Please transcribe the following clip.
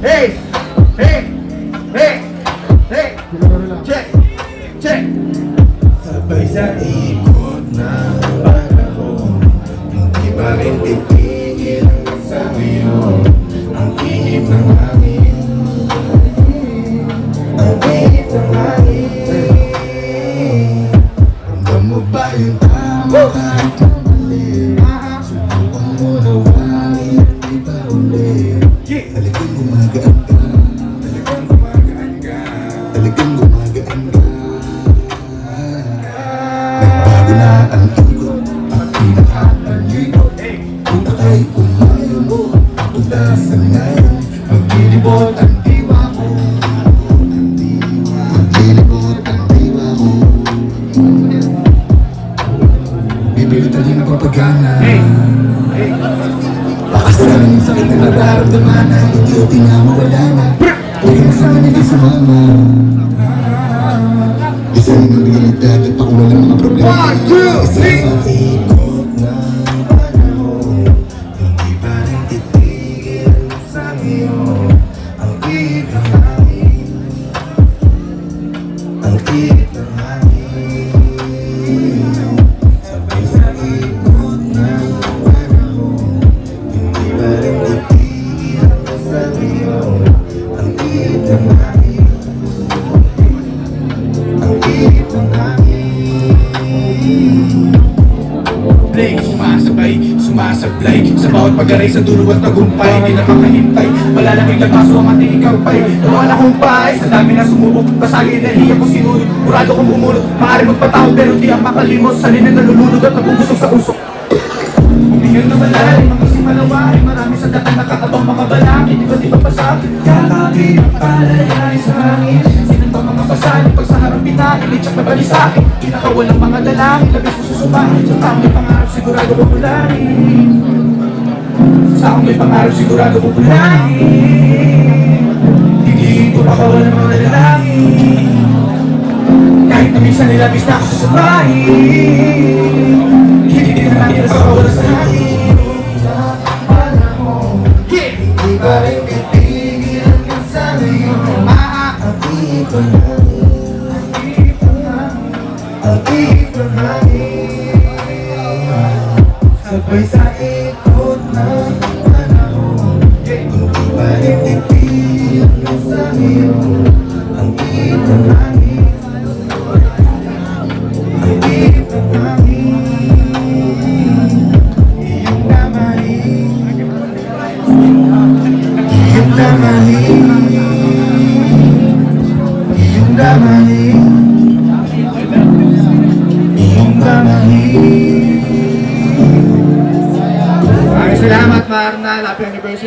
Hey! Hey! Hey! Hey! Check! Check! Sabay sa ikot ng panahon, hindi pa rin titigil sa ngayon. Ang ihip ng hangin, ang ihip ng hangin. Ramdam mo ba yung tama kahit na mali? Subukan mo na wangin at di ba uli? Talagang gumagaan ka, talagang gumagaan ka, talagang gumagaan ka. Nagbago na ang ikot at pinakapaligot. Punta kay umayon, patudasan ngayon. Maglilibot ang diwa ko, maglilibot ang diwa ko. Bibilitan din ang papagana. Lakas na lang yung sakit na nararamdaman na hindi o tinamawala na. Huwag ka masama na di sumama. Isa rin ang binalagdag at pakuha ng mga problema. 1, 2, 3! Sa ikot ng panahon, hindi pa rin titigil sa ngayon. Ang ihip ng hangin, ang ihip ng hangin. Sabay sa ikot ng panahon, hindi pa rin titigil sa ngayon. Ang ihip ng hangin, ang ihip ng hangin. Play, sumasablay sa bawat pag-aray sa dulo at tagumpay. Di na makahintay, malalamig na paso ang ating ikaw-pay. Nawa na kong paay, sa dami na sumubok. Basagin na hiya ko sinunod, murado kong bumulot. Maaari magpatao pero di ang makalimot. Sanay na nalulunod at nabubusog sa usok. Humingan na malalim, ang isip malawari. Marami sa dating nakatabang mga balangin. Iba't iba pa sa akin, kakapin ang palayay sa hangin. Sinang mga pasanin, pag sa harap pinahilit siya nabali sa akin. Kinakawalang mga dalangin, labis ko susumahin. Sa taong may pangarap, sigurado popularin. Sa taong may pangarap, sigurado popularin. Hindi ko pakawalan ng mga dalangin. Kahit na minsan nilabis na ako sa sabahin. Hindi din na natin pakawalan sa akin. Hindi pa rin titigil sa ngayon. Ang ihip ng hangin, ang ihip ng hangin. Sabay sa ikot ng panahon, hindi pa rin titigil sa ngayon. Ang ihip ng hangin, ang ihip ng hangin. Iyong damahin, iyong damahin, iyong damahin, iyong damahin. Maraming salamat, Marna. Happy anniversary.